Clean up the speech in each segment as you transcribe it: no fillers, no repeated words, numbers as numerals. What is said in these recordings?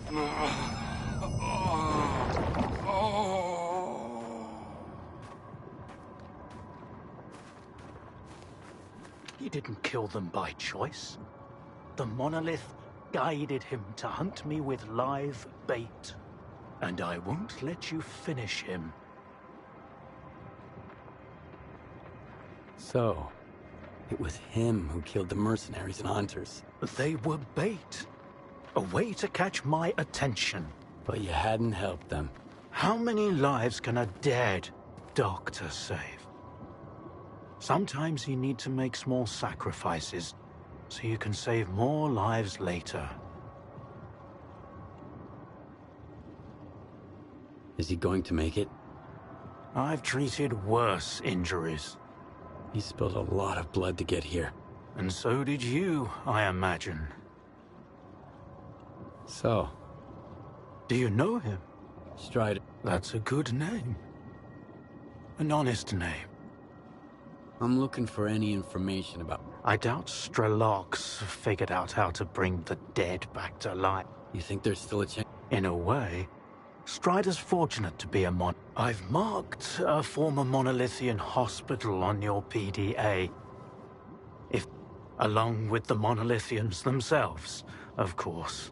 He didn't kill them by choice. The monolith guided him to hunt me with live bait. And I won't let you finish him. So, it was him who killed the mercenaries and hunters. They were bait. A way to catch my attention. But you hadn't helped them. How many lives can a dead doctor save? Sometimes you need to make small sacrifices, so you can save more lives later. Is he going to make it? I've treated worse injuries. He spilled a lot of blood to get here. And so did you, I imagine. So? Do you know him? Strider. That's a good name. An honest name. I'm looking for any information about... I doubt S.T.A.L.K.E.R's figured out how to bring the dead back to life. You think there's still a chance? In a way, Strider's fortunate to be a mon... I've marked a former Monolithian hospital on your PDA. Along with the Monolithians themselves, of course.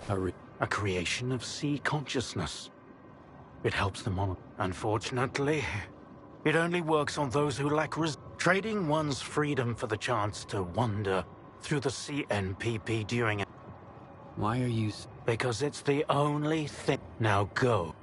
A creation of sea consciousness. It helps them on. Unfortunately, it only works on those who lack trading one's freedom for the chance to wander through the CNPP during it. Why are you... Because it's the only thing. Now go.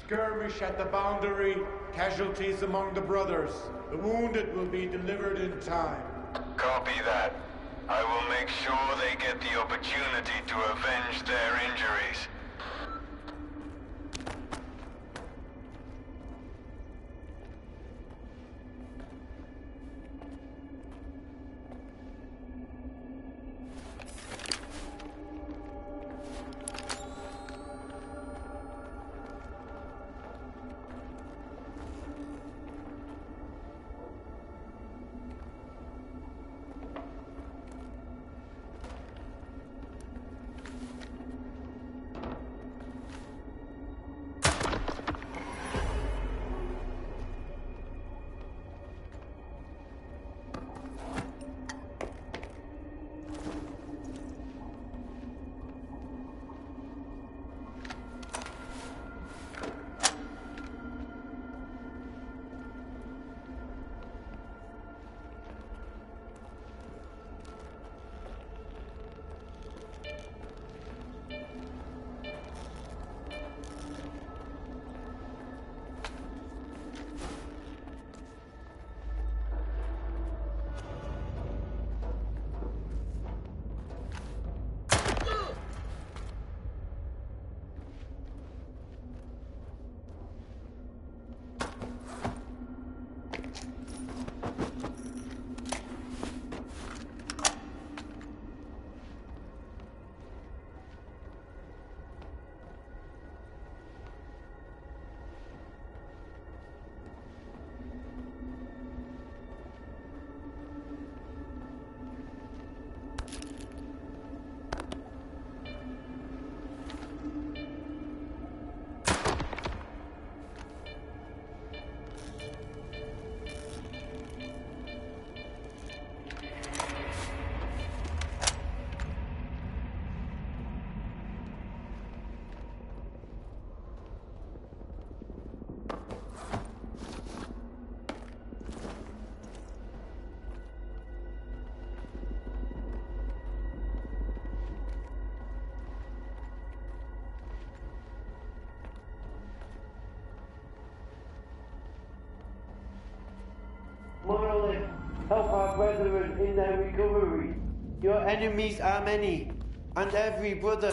Skirmish at the boundary, casualties among the brothers. The wounded will be delivered in time. Copy that. I will make sure they get the opportunity to avenge their injuries. Monolith, help our brethren in their recovery. Your enemies are many, and every brother...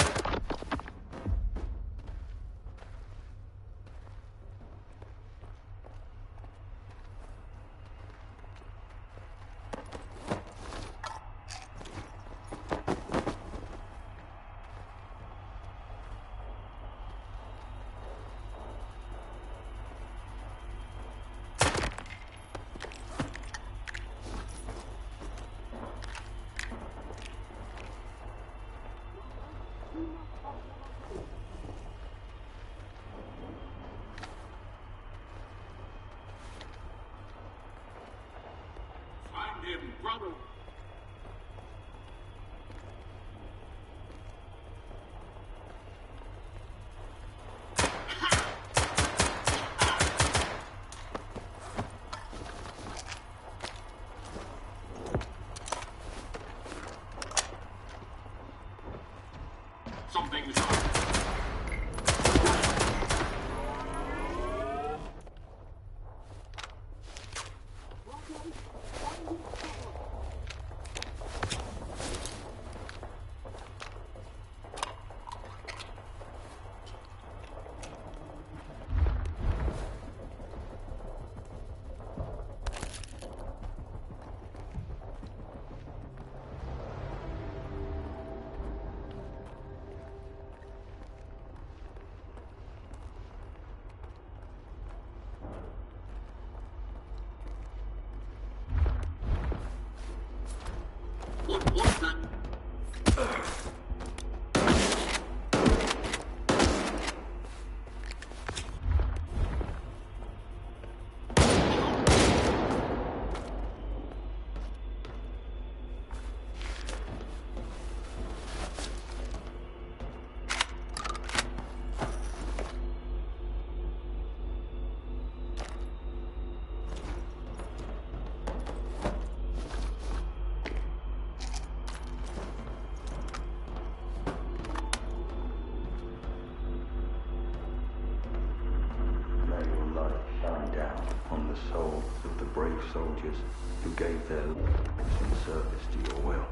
brave soldiers who gave their lives in service to your will.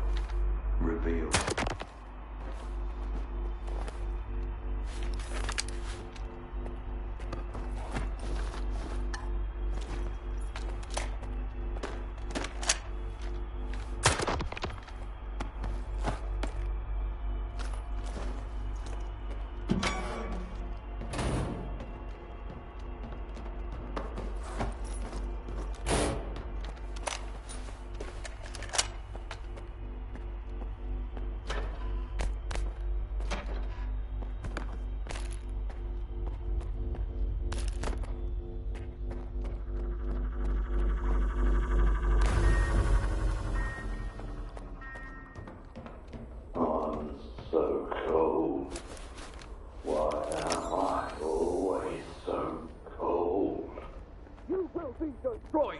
Revealed. So cold. Why am I always so cold? You will be destroyed!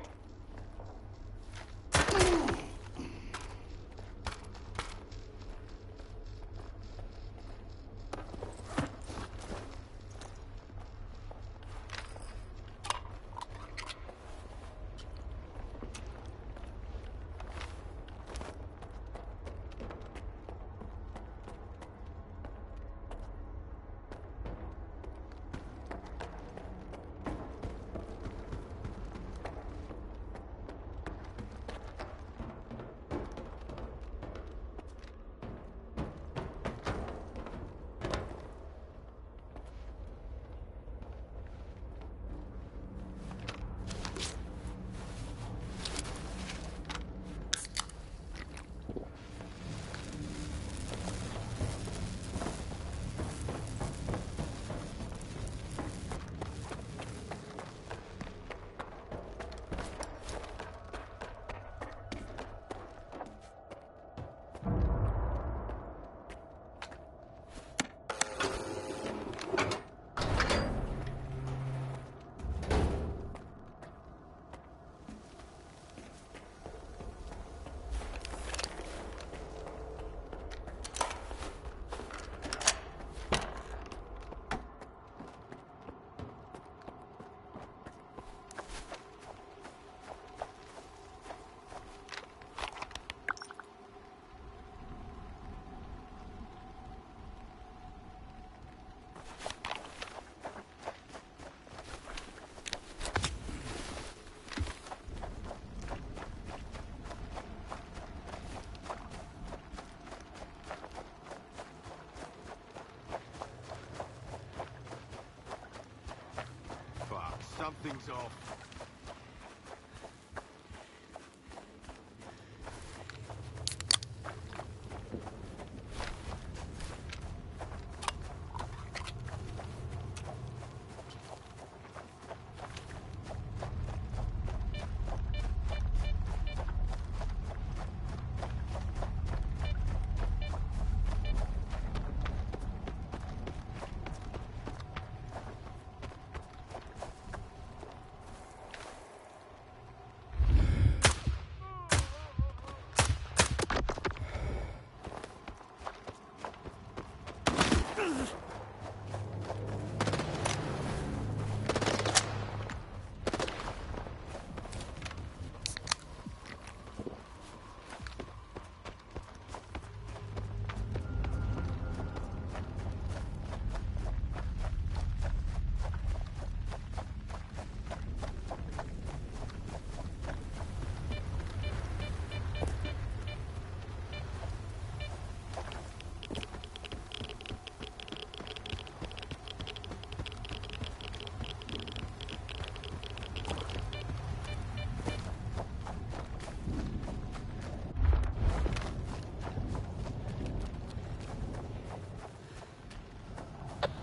Something's off.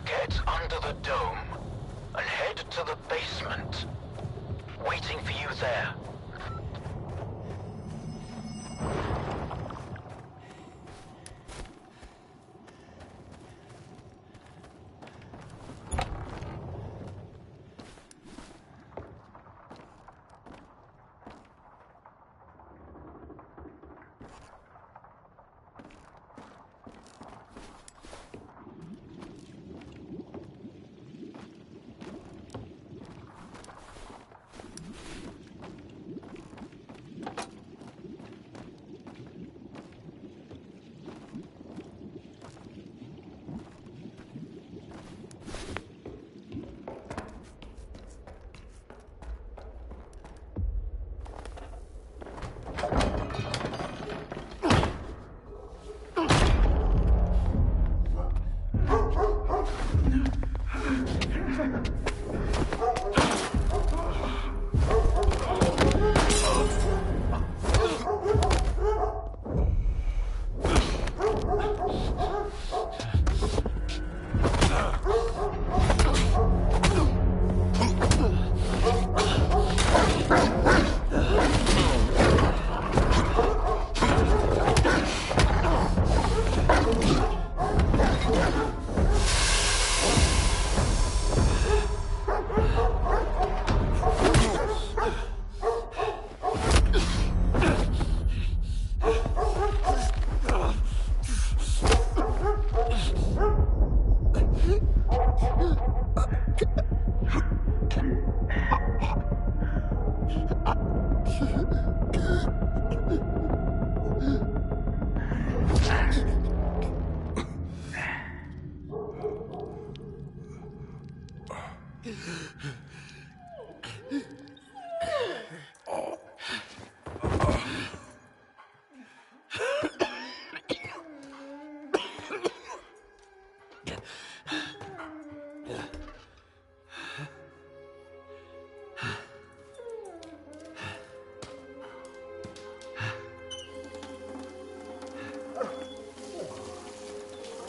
Get under the dome and head to the basement. Waiting for you there.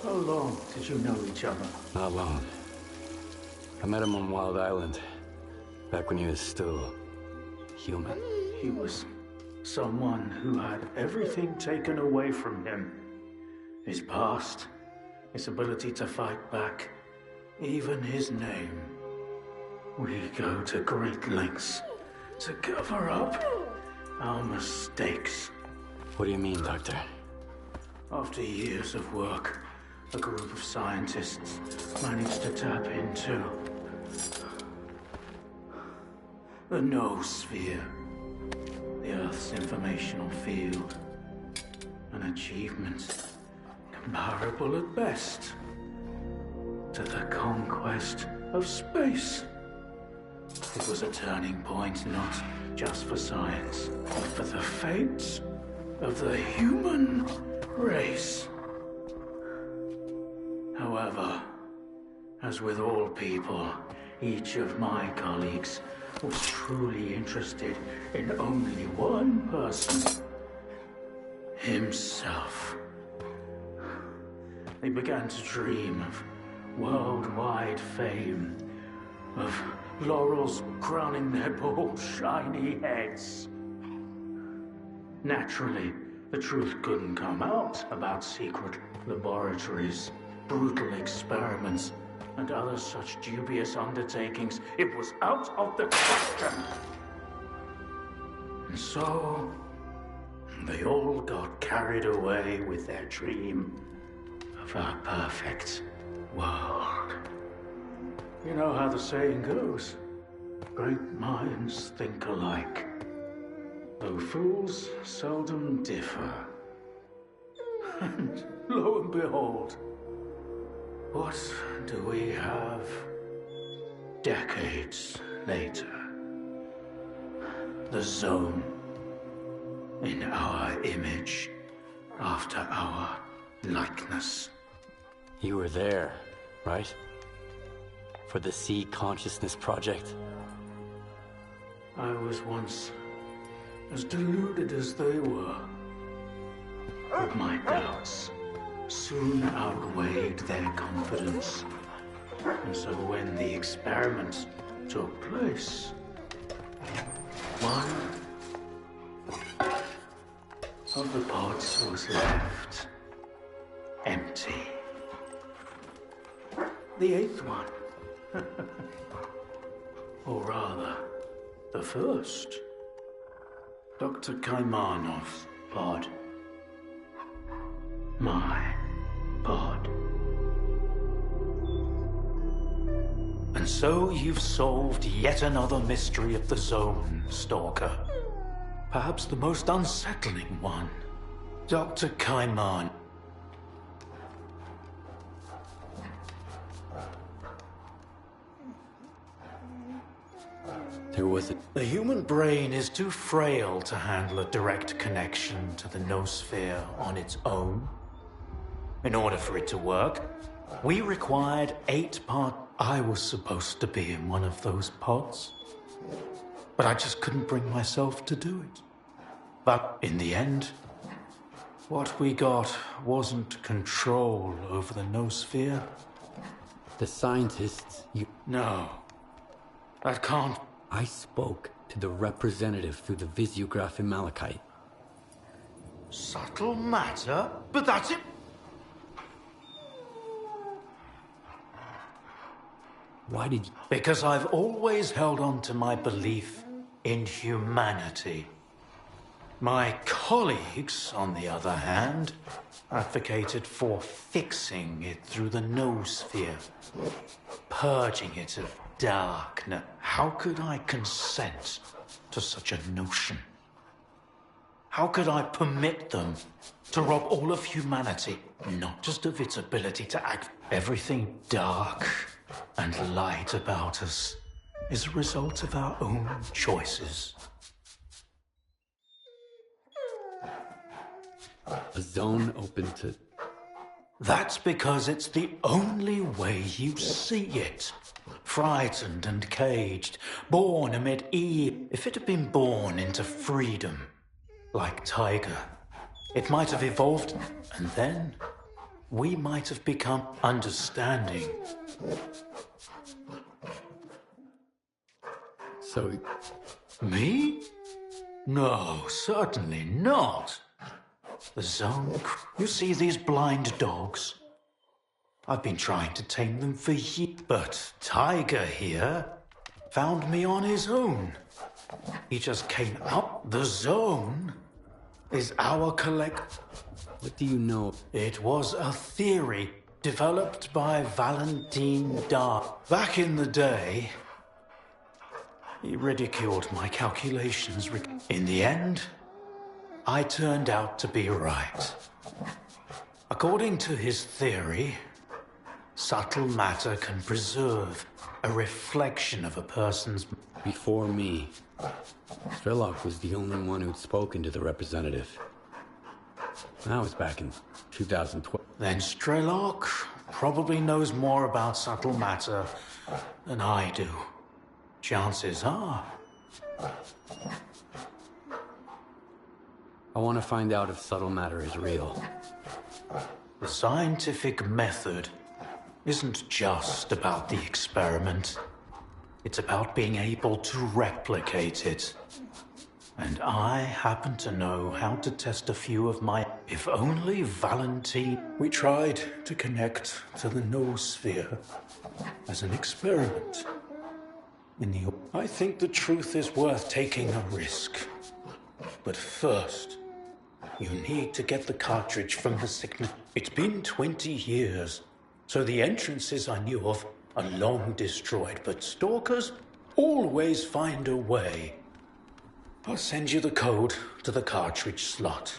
How long did you know each other? Not long. I met him on Wild Island, back when he was still human. He was someone who had everything taken away from him. His past, his ability to fight back, even his name. We go to great lengths to cover up our mistakes. What do you mean, Doctor? After years of work, a group of scientists managed to tap into the noosphere, the Earth's informational field. An achievement comparable at best to the conquest of space. It was a turning point not just for science, but for the fate of the human race. However, as with all people, each of my colleagues was truly interested in only one person: himself. They began to dream of worldwide fame, of laurels crowning their bald, shiny heads. Naturally, the truth couldn't come out about secret laboratories, brutal experiments, and other such dubious undertakings. It was out of the question. And so, they all got carried away with their dream of a perfect world. You know how the saying goes, great minds think alike, though fools seldom differ. And lo and behold, what do we have decades later? The Zone, in our image, after our likeness. You were there, right? For the Sea Consciousness Project? I was once as deluded as they were, but my doubts soon outweighed their confidence. And so when the experiment took place, one of the pods was left empty. The eighth one, or rather, the first, Dr. Kaimanov's pod. My pod. And so you've solved yet another mystery of the Zone, Stalker. Perhaps the most unsettling one. Dr. Kaiman. The human brain is too frail to handle a direct connection to the noosphere on its own. In order for it to work, we required 8-part I was supposed to be in one of those pods, but I just couldn't bring myself to do it. But in the end, what we got wasn't control over the noosphere. The scientists, No, that can't. I spoke to the representative through the visiograph in Malachite. Subtle matter? But that's it. Why did you... Because I've always held on to my belief in humanity. My colleagues, on the other hand, advocated for fixing it through the noosphere, purging it of darkness. How could I consent to such a notion? How could I permit them to rob all of humanity, not just of its ability to act? Everything dark and light about us is a result of our own choices. A zone open to... That's because it's the only way you see it. Frightened and caged, born amid evil. If it had been born into freedom, like Tiger, it might have evolved, and then we might have become understanding. So... Me? No, certainly not. The zone... You see these blind dogs? I've been trying to tame them for years, but Tiger here found me on his own. He just came out. The zone is our collect... What do you know? It was a theory developed by Valentine Dark. Back in the day, he ridiculed my calculations. In the end, I turned out to be right. According to his theory, subtle matter can preserve a reflection of a person's... Before me, S.T.A.L.K.E.R was the only one who'd spoken to the representative. That was back in 2012. Then S.T.A.L.K.E.R probably knows more about subtle matter than I do. Chances are. I want to find out if subtle matter is real. The scientific method isn't just about the experiment. It's about being able to replicate it. And I happen to know how to test a few of my... If only Valentine... We tried to connect to the noosphere as an experiment. I think the truth is worth taking a risk. But first, you need to get the cartridge from the signal. It's been 20 years, so the entrances I knew of are long destroyed, but stalkers always find a way. I'll send you the code to the cartridge slot.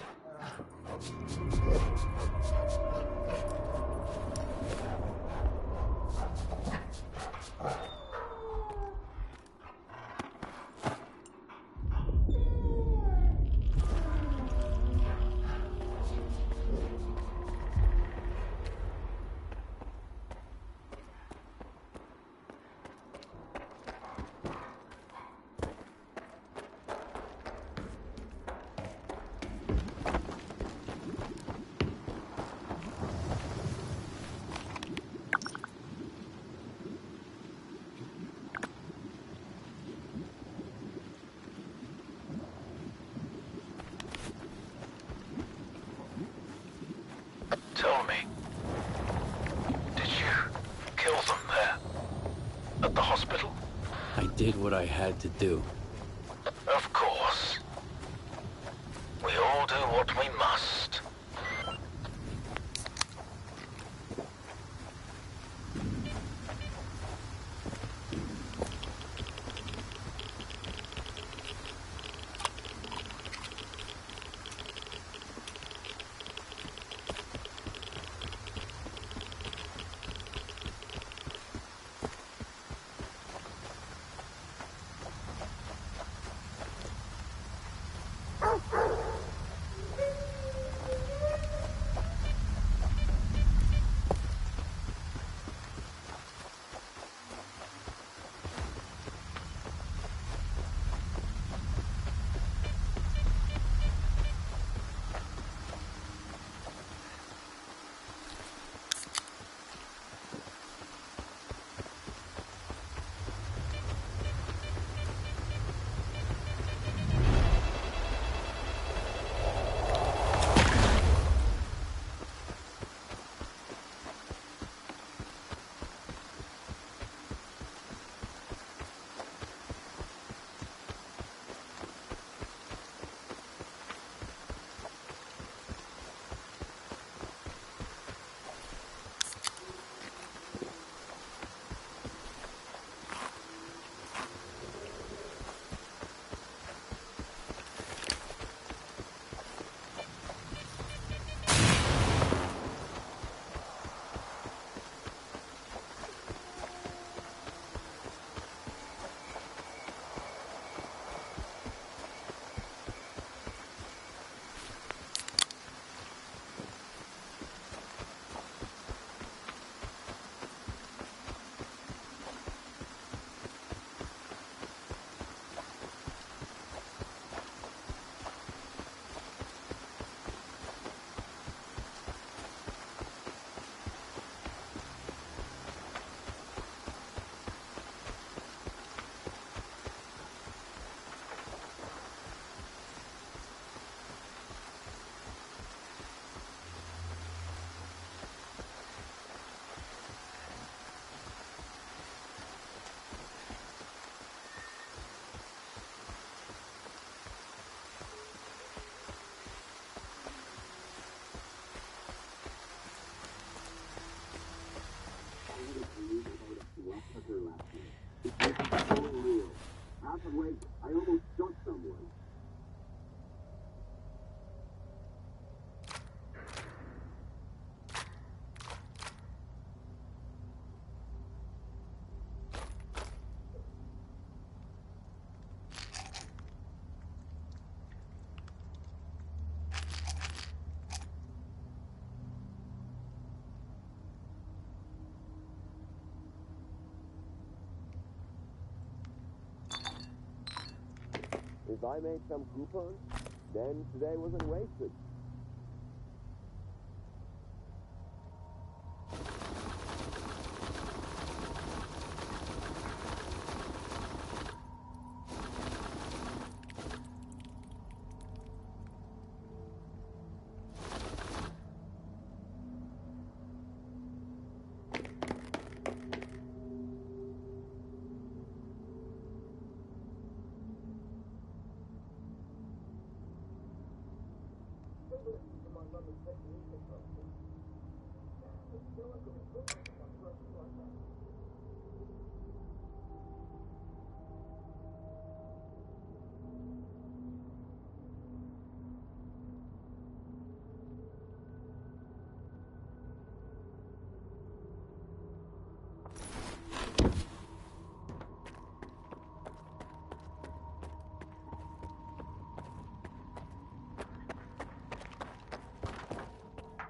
Tell me, did you kill them there? At the hospital? I did what I had to do. Of course. We all do what we must. Wait, I almost shot someone. If I made some coupons, then today wasn't wasted.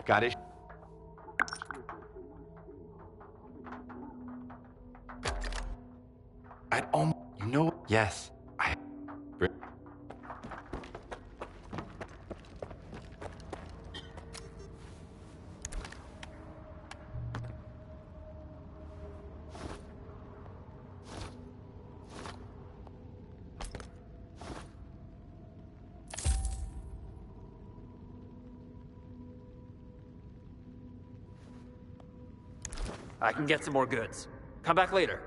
Got it. You know, yes. I can get some more goods. Come back later.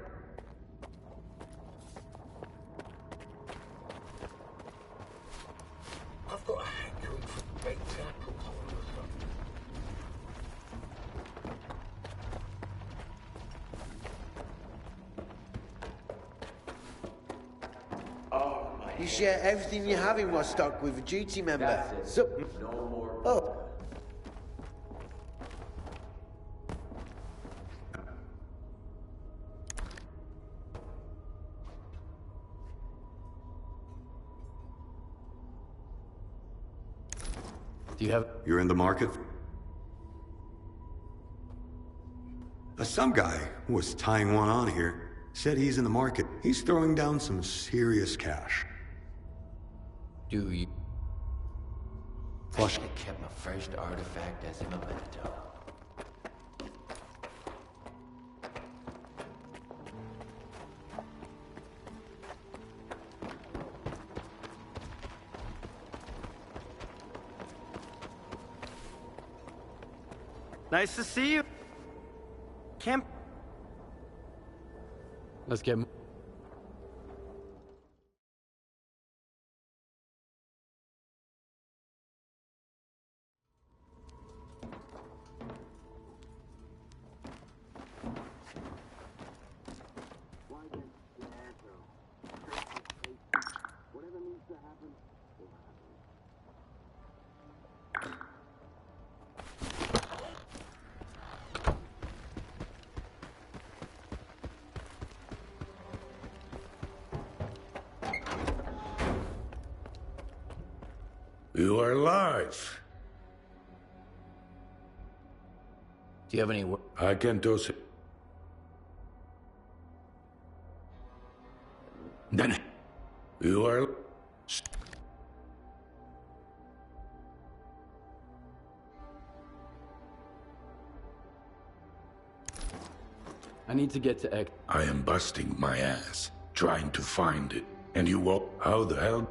I've got a hankering for baked apples all of a sudden. You share everything you have in Woodstock with a duty member. So, oh. Do you have... You're in the market? Some guy who was tying one on here said he's in the market. He's throwing down some serious cash. Do you... Flush. I kept my first artifact as a memento. Nice to see you. Camp. Let's get... Whatever needs to happen, will happen. You are alive. Do you have any... I can do so. Then you are... I need to get to X. I am busting my ass, trying to find it. And you walk... How the hell...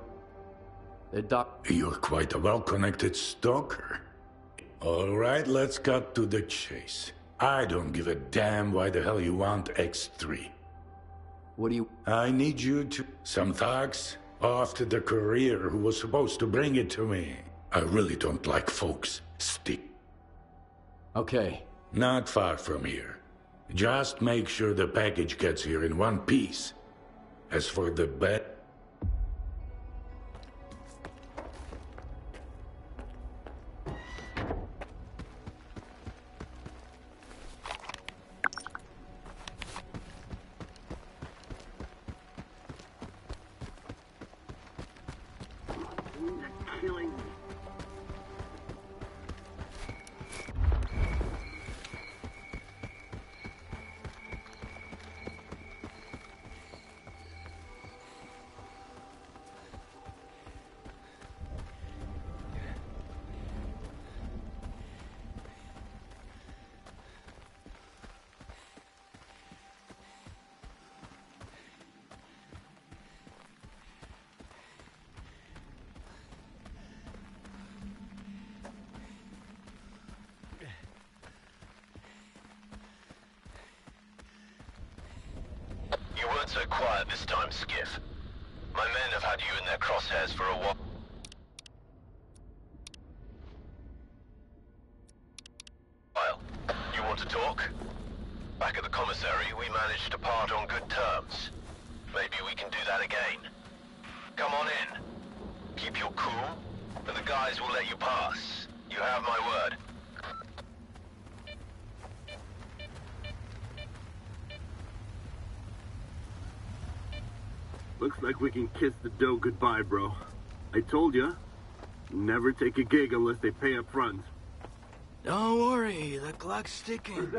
You're quite a well-connected stalker. All right, let's cut to the chase. I don't give a damn why the hell you want X3. What do you... I need you to... Some thugs after the courier who was supposed to bring it to me. I really don't like folks. Stick. Okay. Not far from here. Just make sure the package gets here in one piece. As for the bet, so quiet this time, Skiff. My men have had you in their crosshairs for a while. You want to talk? Back at the commissary, we managed to part on good terms. Maybe we can do that again. Come on in. Keep your cool, and the guys will let you pass. You have my word. Looks like we can kiss the dough goodbye, bro. I told ya, never take a gig unless they pay up front. Don't worry, the clock's ticking.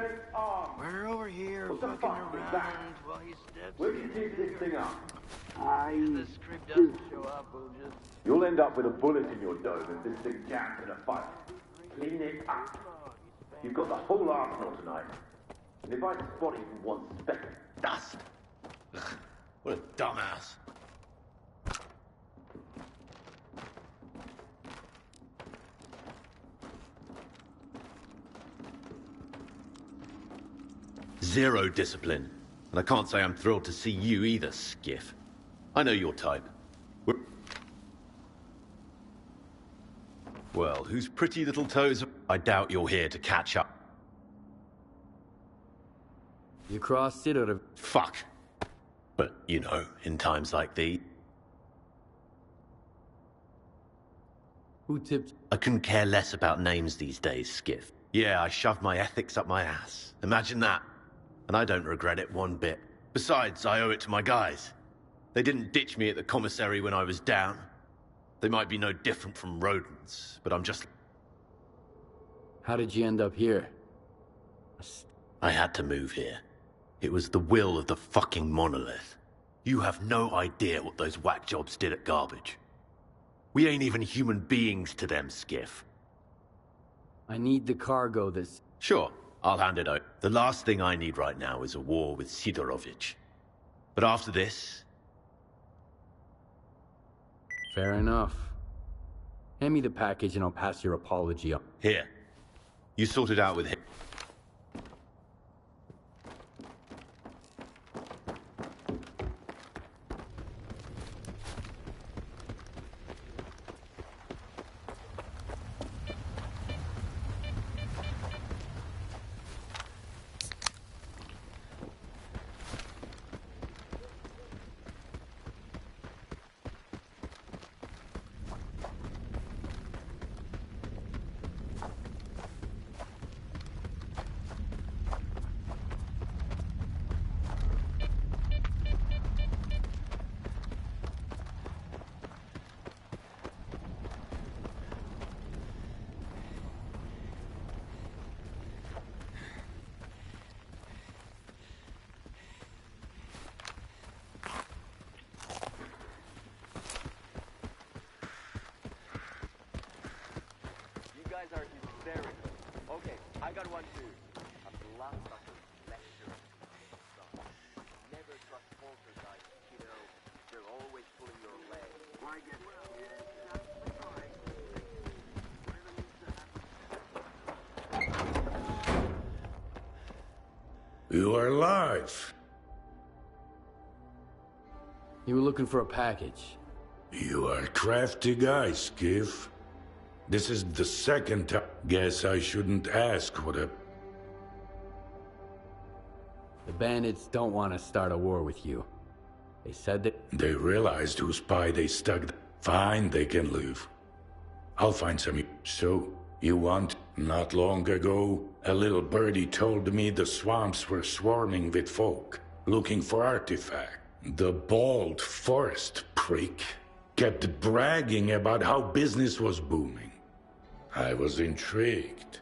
We're over here fucking around while he steps Where do you keep this thing up? If the script doesn't show up, we'll just... You'll end up with a bullet in your dome if this thing jams in a fight. Clean it up. You've got the whole arsenal tonight. And if I spot even one speck of dust... What a dumbass. Zero discipline. And I can't say I'm thrilled to see you either, Skiff. I know your type. Well, whose pretty little toes... I doubt you're here to catch up. You crossed it out of... Fuck. But, you know, in times like these... Who tipped... I couldn't care less about names these days, Skiff. Yeah, I shoved my ethics up my ass. Imagine that. And I don't regret it one bit. Besides, I owe it to my guys. They didn't ditch me at the commissary when I was down. They might be no different from rodents, but I'm just... How did you end up here? I had to move here. It was the will of the fucking monolith. You have no idea what those whack jobs did at Garbage. We ain't even human beings to them, Skiff. I need the cargo this... Sure, I'll hand it out. The last thing I need right now is a war with Sidorovich. But after this... Fair enough. Hand me the package and I'll pass your apology up. Here. You sort it out with him. Are hysterical. Okay, I got one too. A bloodsucker lecture. Never trust poltergeist, you know. They're always pulling your leg. Why get You are alive. You were looking for a package. You are a crafty guy, Skiff. This is the second time. Guess I shouldn't ask what a... The bandits don't want to start a war with you. They said that... They realized whose spy they stuck. Fine, they can leave. I'll find some... So, you want... Not long ago, a little birdie told me the swamps were swarming with folk, looking for artifact. The bald forest prick kept bragging about how business was booming. I was intrigued,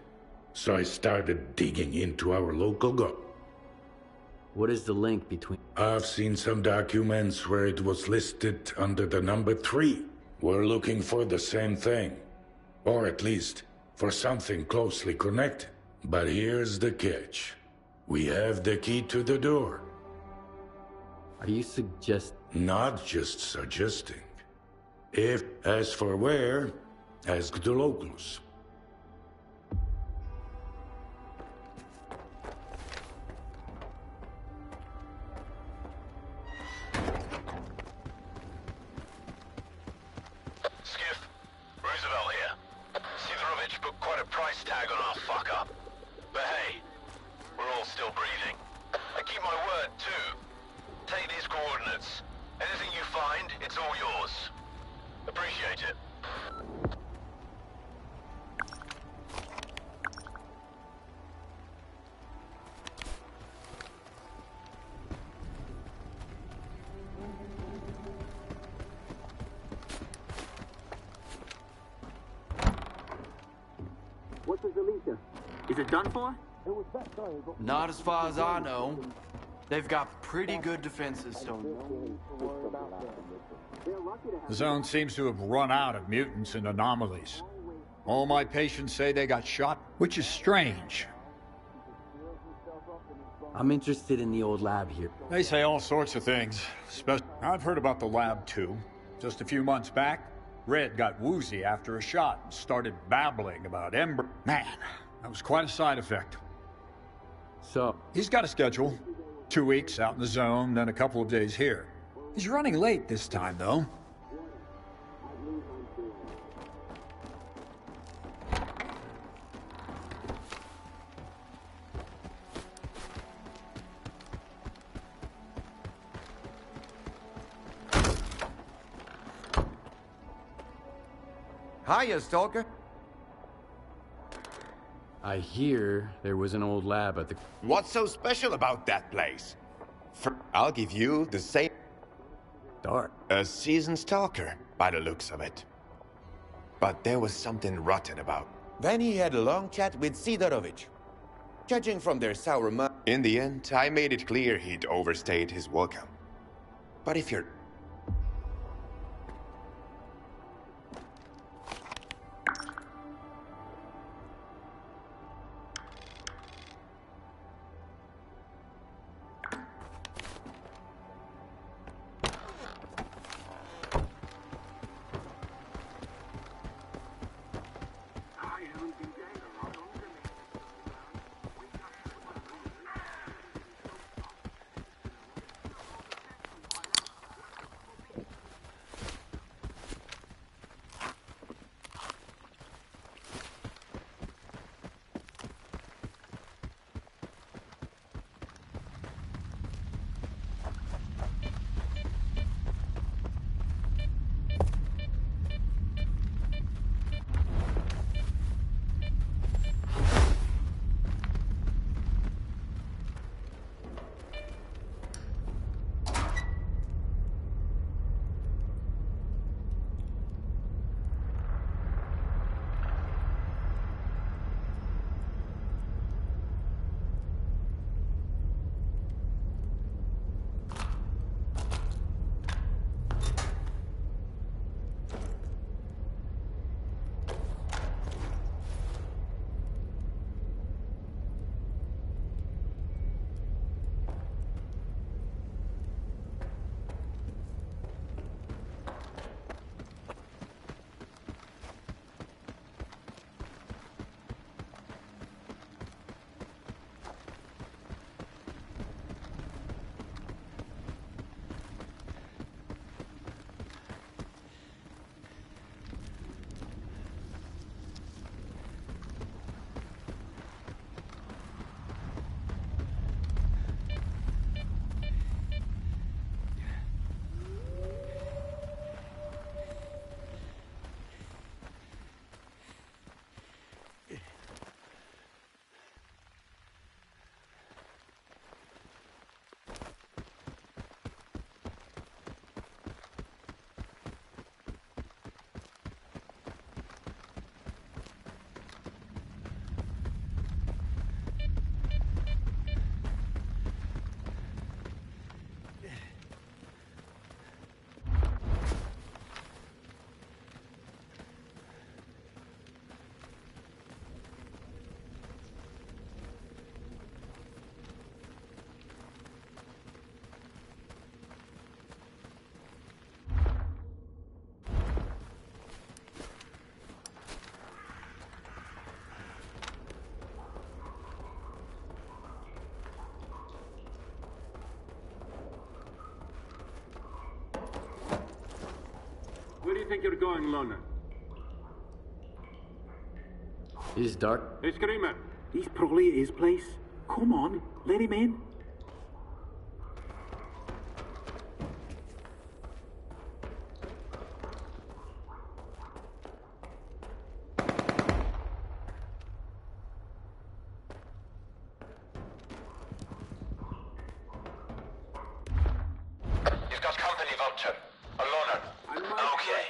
so I started digging into our local What is the link between... I've seen some documents where it was listed under the number 3. We're looking for the same thing. Or at least, for something closely connected. But here's the catch. We have the key to the door. Are you Not just suggesting. As for where, ask the locals. Anything you find, it's all yours. Appreciate it. What's with Alicia? Is it done for? Not as far as I know. They've got pretty good defenses, so... The zone seems to have run out of mutants and anomalies. All my patients say they got shot, which is strange. I'm interested in the old lab here. They say all sorts of things. I've heard about the lab, too. Just a few months back, Red got woozy after a shot and started babbling about Ember. Man, that was quite a side effect. So? He's got a schedule. 2 weeks out in the zone, then a couple of days here. He's running late this time, though. Hiya, Stalker. I hear there was an old lab at the... What's so special about that place? I'll give you the same... Dark. A seasoned stalker, by the looks of it. But there was something rotten about. Then he had a long chat with Sidorovich. Judging from their sour mouth... In the end, I made it clear he'd overstayed his welcome. But if you're... Where do you think you're going, Loner? It is dark. Hey, Screamer. He's probably at his place. Come on, let him in. Captain. Alona. Okay.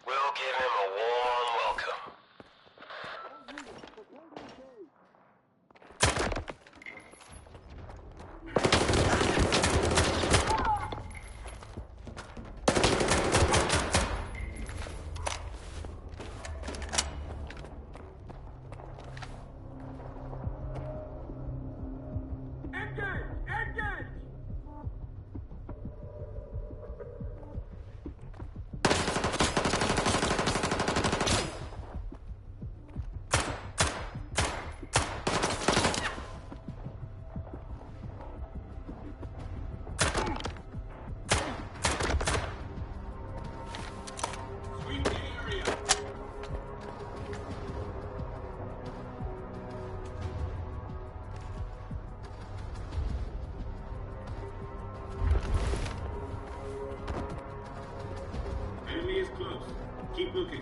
We'll give him a warm welcome. Enemy is close. Keep looking.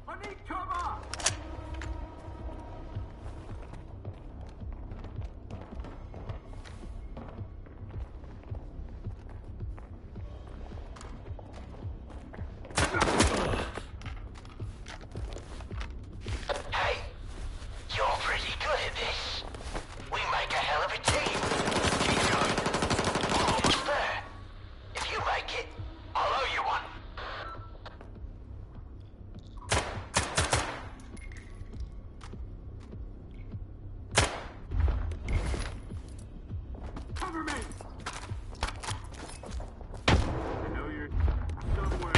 I need cover! Hey, you're pretty good at this. We make a hell of a team. Keep going. We're almost there. If you make it, I'll owe you one. Cover me! I know you're somewhere.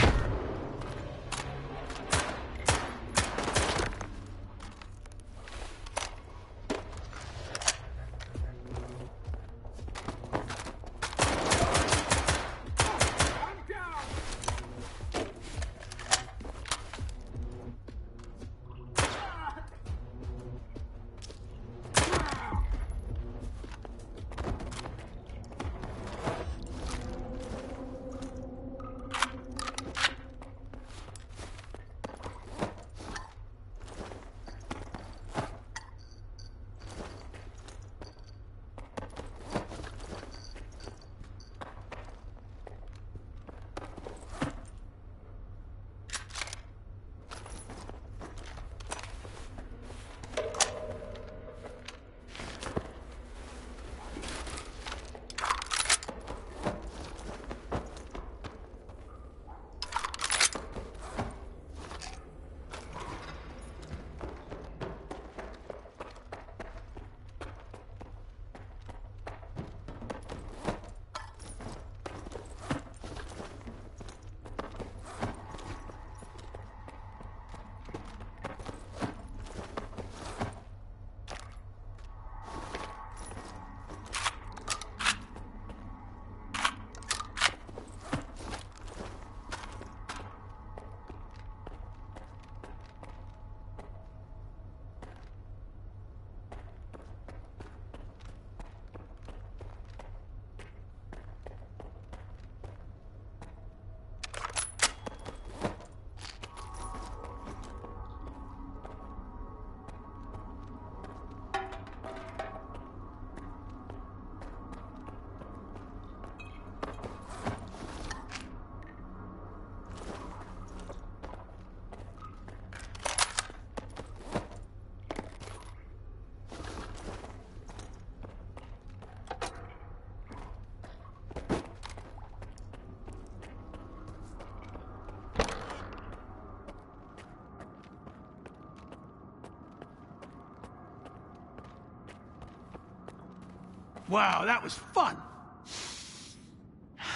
Wow, that was fun.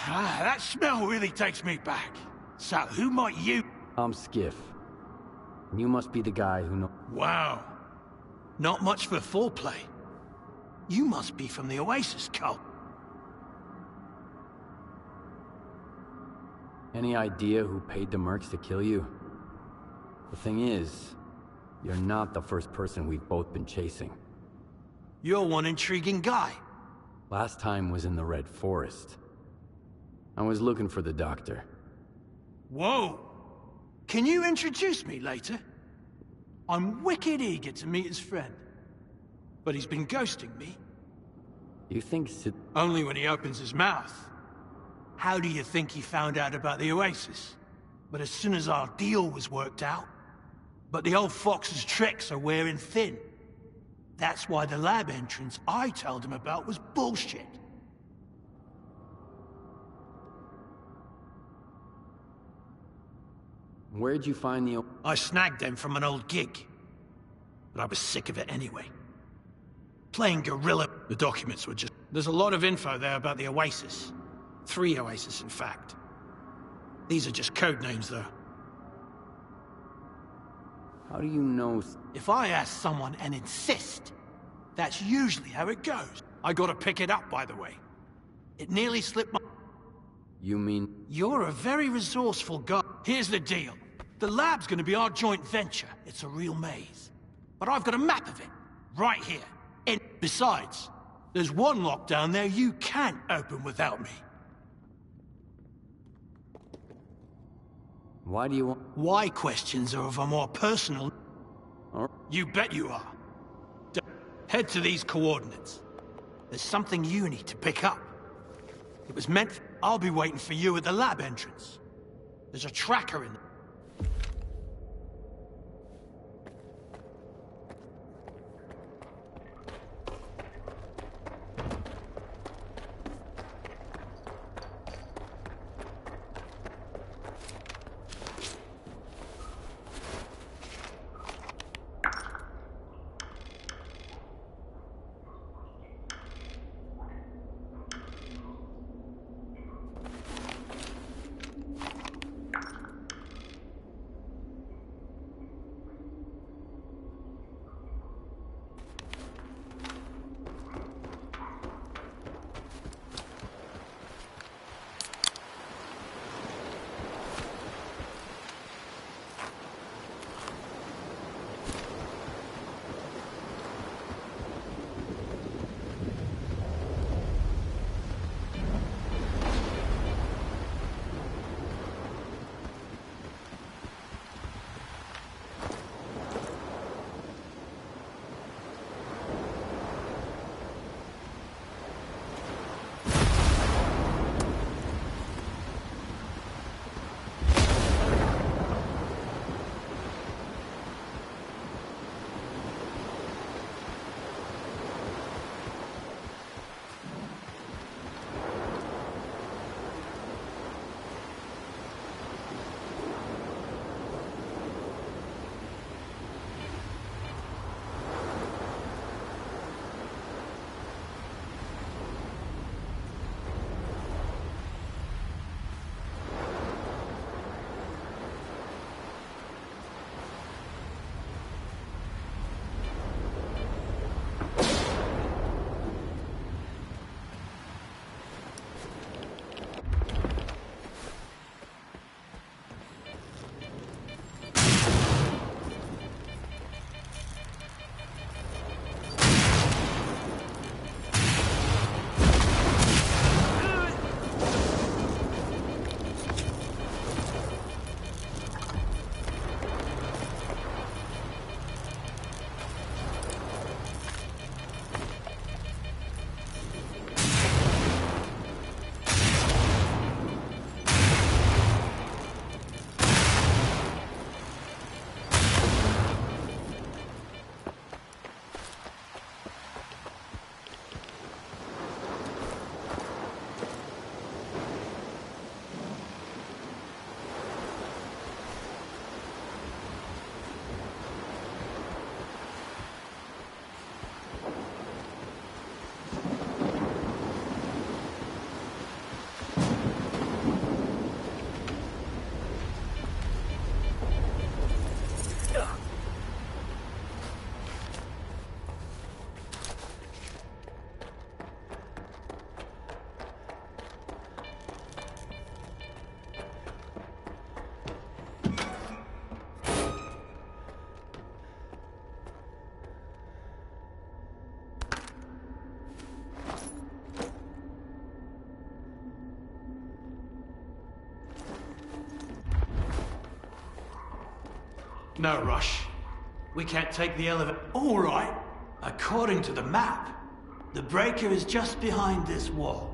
That smell really takes me back. So, who might you... I'm Skiff. And you must be the guy who knows... Wow. Not much for foreplay. You must be from the Oasis cult. Any idea who paid the mercs to kill you? The thing is, you're not the first person we've both been chasing. You're one intriguing guy. Last time was in the Red Forest. I was looking for the doctor. Whoa! Can you introduce me later? I'm wicked eager to meet his friend. But he's been ghosting me. You think only when he opens his mouth. How do you think he found out about the Oasis? But as soon as our deal was worked out. But the old fox's tricks are wearing thin. That's why the lab entrance I told him about was bullshit. Where'd you find the... I snagged them from an old gig. But I was sick of it anyway. Playing guerrilla. The documents were just... There's a lot of info there about the Oasis. 3 Oasis, in fact. These are just code names, though. How do you know... If I ask someone and insist, that's usually how it goes. I gotta pick it up, by the way. It nearly slipped my... You mean... You're a very resourceful guy. Here's the deal. The lab's gonna be our joint venture. It's a real maze. But I've got a map of it. Right here. And besides, there's one lock down there you can't open without me. Why do you want... Why questions are of a more personal... You bet you are. Head to these coordinates. There's something you need to pick up. It was meant... I'll be waiting for you at the lab entrance. There's a tracker in there. No rush. We can't take the elevator. All right. According to the map, the breaker is just behind this wall.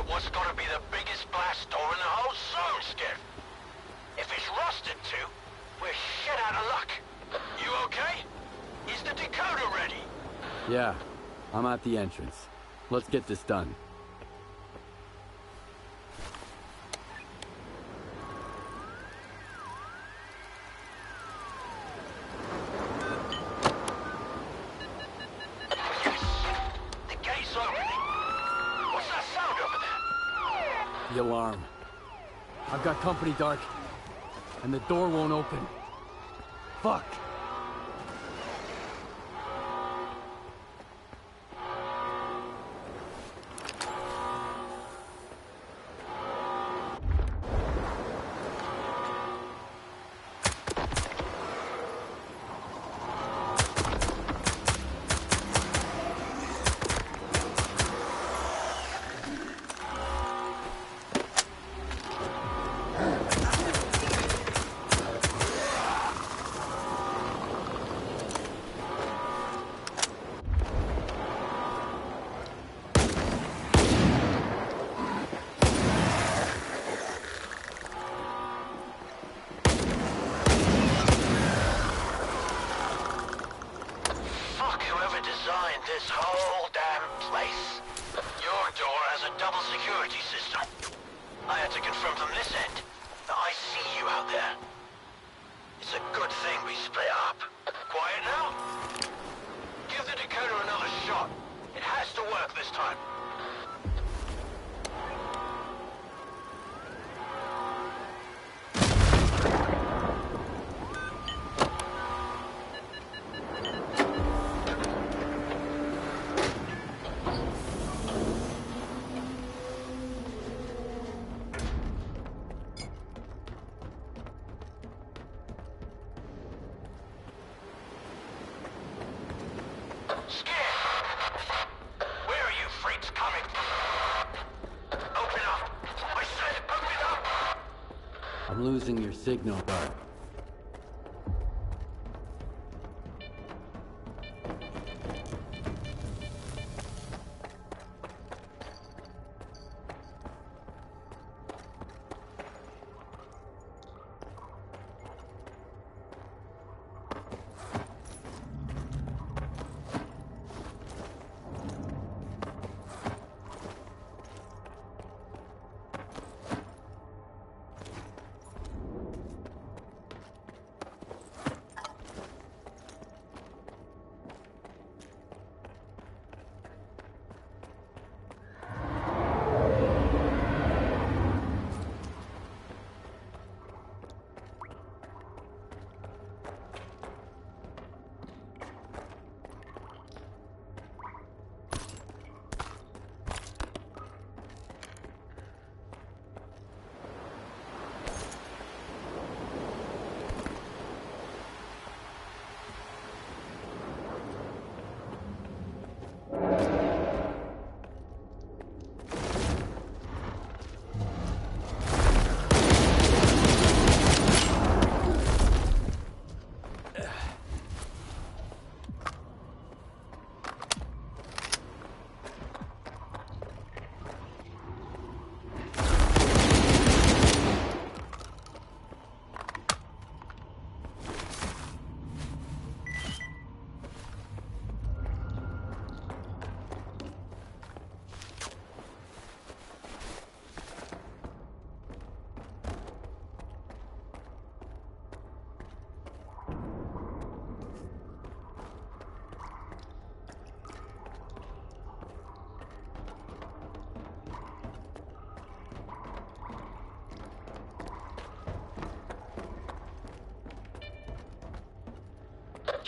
What's gotta be the biggest blast door in the whole zone, Skiff? If it's rusted too, we're shit out of luck. You okay? Is the decoder ready? Yeah, I'm at the entrance. Let's get this done. The alarm. I've got company, Dark. And the door won't open. Fuck. This whole damn place. Your door has a double security system. I had to confirm from this end that I see you out there. It's a good thing we split up. Quiet now? Give the decoder another shot. It has to work this time. I'm losing your signal, Dark.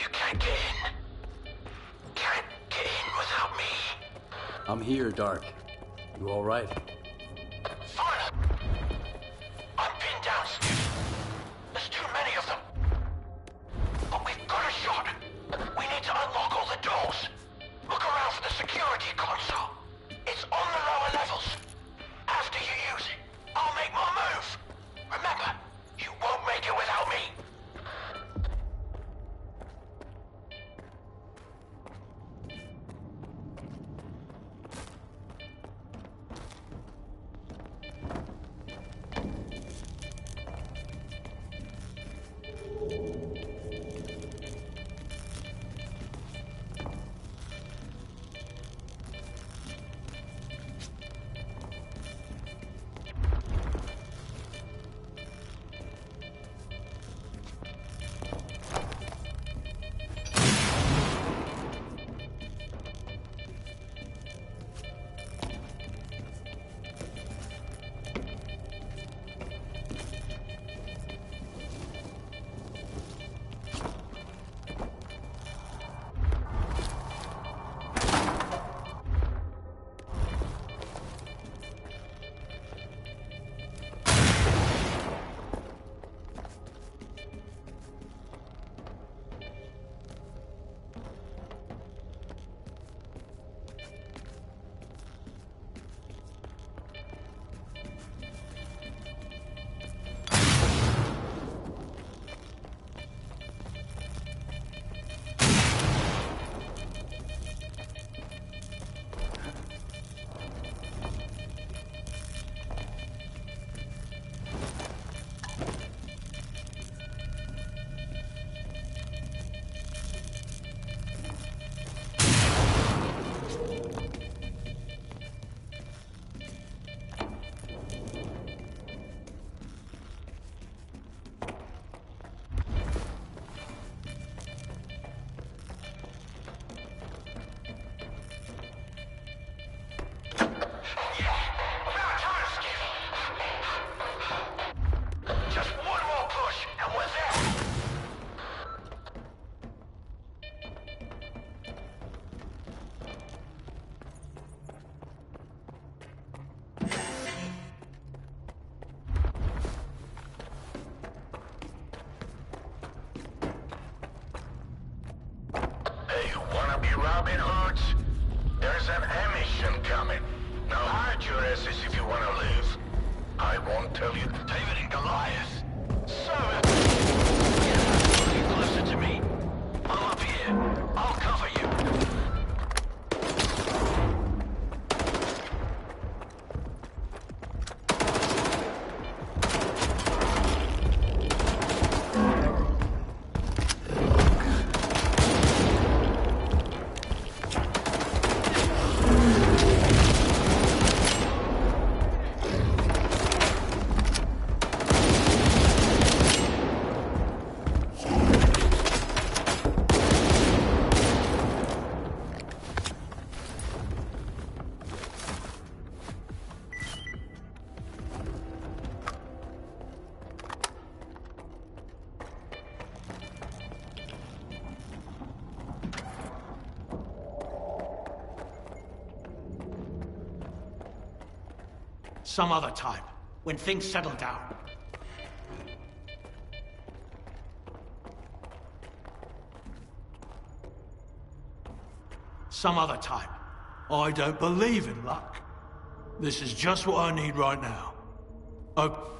You can't get in. Can't get in without me. I'm here, Dark. You all right? Fine. I'm pinned down, Steve. There's too many of them. But we've got a shot. We need to unlock all the doors. Look around for the security console. It's on the lower levels. After you use it, I'll make my move. Remember, you won't make it without me. Robin Hoods, there's an emission coming. Now hide your asses if you want to live. I won't tell you. David and Goliath. Get closer to me. I'm up here. I'll cover you. Some other time, when things settle down. Some other time. I don't believe in luck. This is just what I need right now. Oh.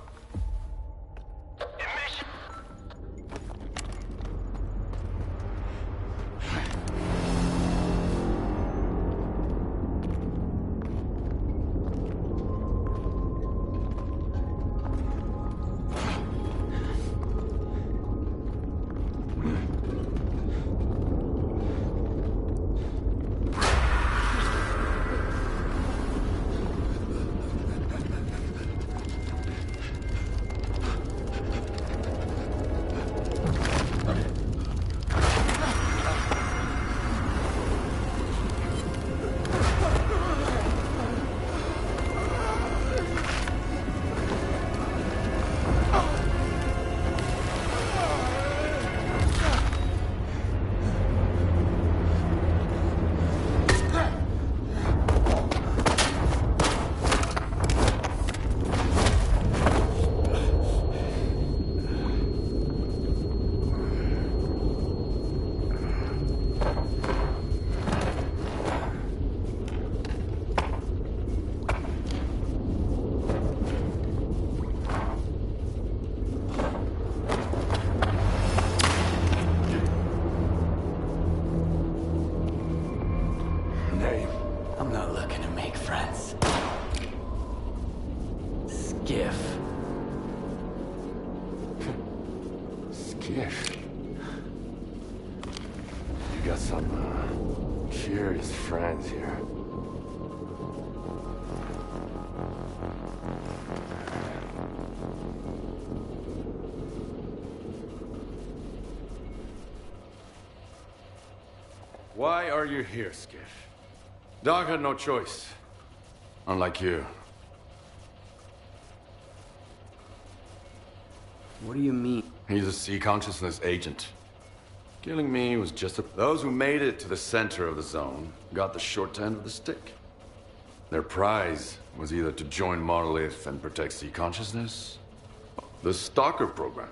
Skiff. You got some, curious friends here. Why are you here, Skiff? Doc had no choice. Unlike you. What do you mean? He's a C-consciousness agent. Killing me was just a... Those who made it to the center of the zone got the short end of the stick. Their prize was either to join Monolith and protect C-consciousness, the S.T.A.L.K.E.R program.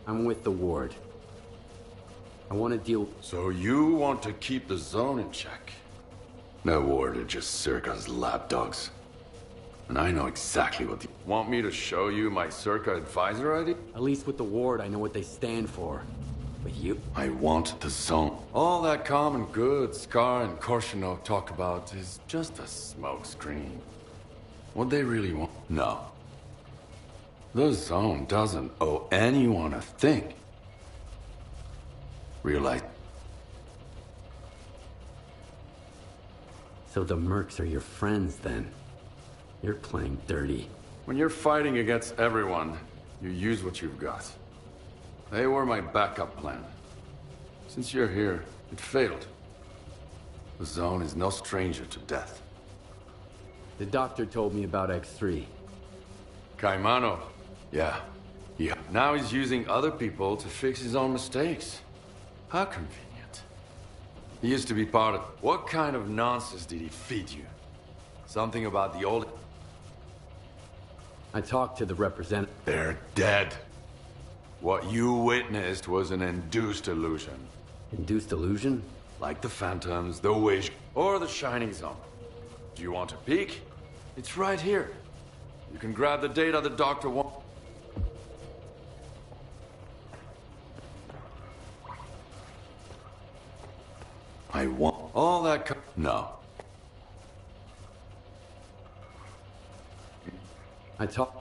I'm with the Ward. I want to deal... So you want to keep the zone in check? The Ward are just S.T.A.L.K.E.R's lapdogs. And I know exactly what the... Want me to show you my S.T.A.L.K.E.R advisor ID? At least with the Ward, I know what they stand for. With you? I want the zone. All that common good S.T.A.L.K.E.R and Chornobyl talk about is just a smokescreen. What they really want? No. The zone doesn't owe anyone a thing. Realize... So the mercs are your friends, then? You're playing dirty. When you're fighting against everyone, you use what you've got. They were my backup plan. Since you're here, it failed. The zone is no stranger to death. The doctor told me about X3. Caimano. Yeah. Now he's using other people to fix his own mistakes. How convenient. He used to be part of... What kind of nonsense did he feed you? Something about the old... I talked to the representative. They're dead. What you witnessed was an induced illusion. Induced illusion? Like the Phantoms, the Wish, or the Shining Zone. Do you want a peek? It's right here. You can grab the data the doctor wants. I want all that No. I talk...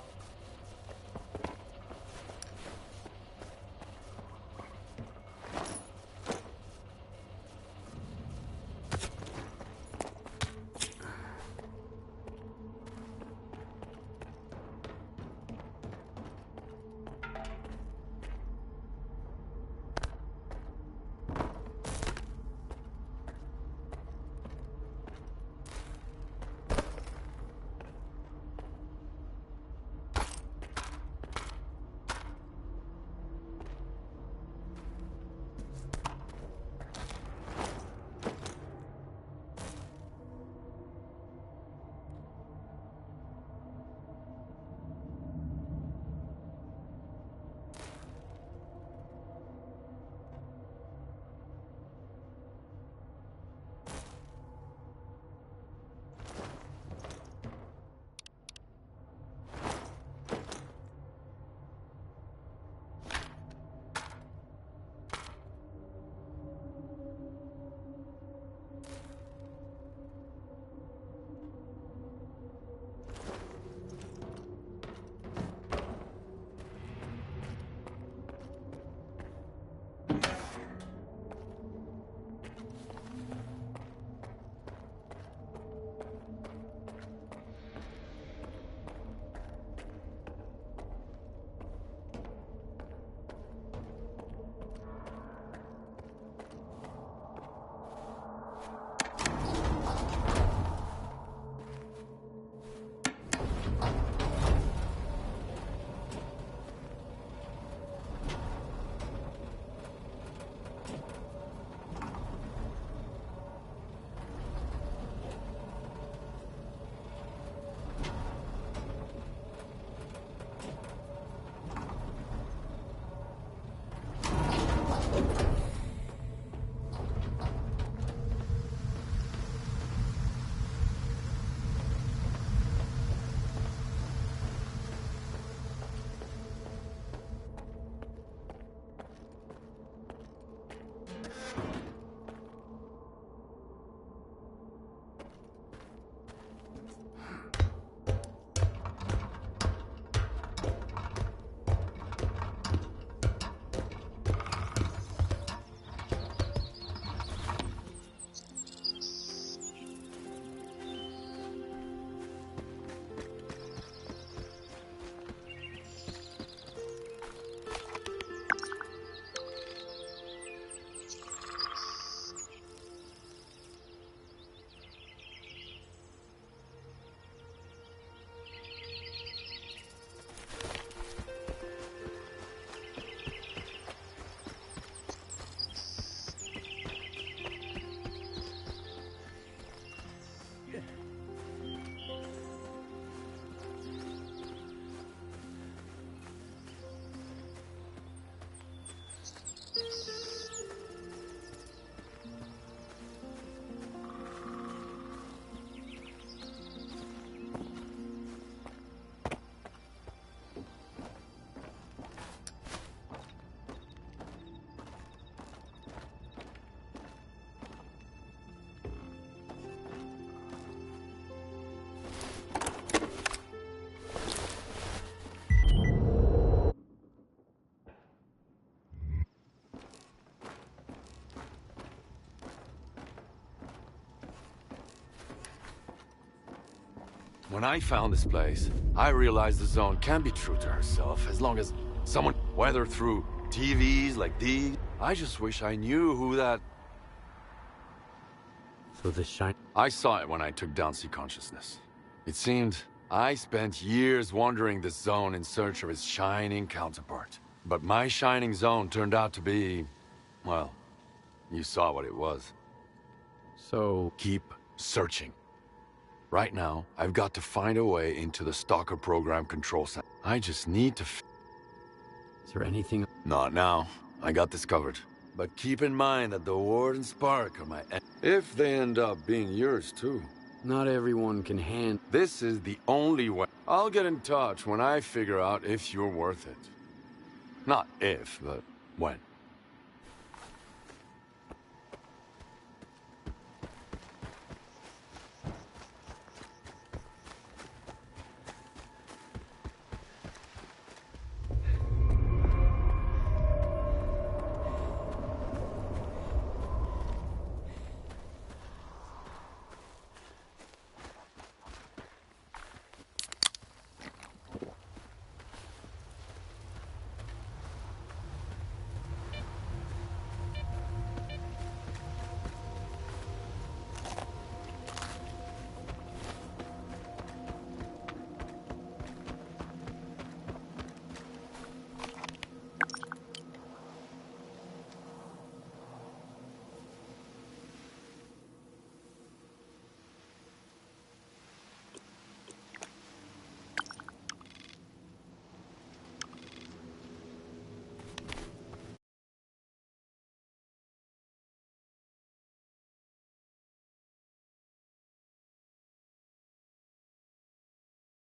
When I found this place, I realized the Zone can be true to herself as long as someone, whether through TVs like these, I just wish I knew who that... So the shine... I saw it when I took down C Consciousness. It seemed I spent years wandering this zone in search of its shining counterpart. But my shining zone turned out to be... well, you saw what it was. So... keep searching. Right now, I've got to find a way into the S.T.A.L.K.E.R program control center. I just need to Is there anything... Not now. I got this covered. But keep in mind that the Ward and Spark are my... if they end up being yours, too. Not everyone can hand... This is the only way. I'll get in touch when I figure out if you're worth it. Not if, but when.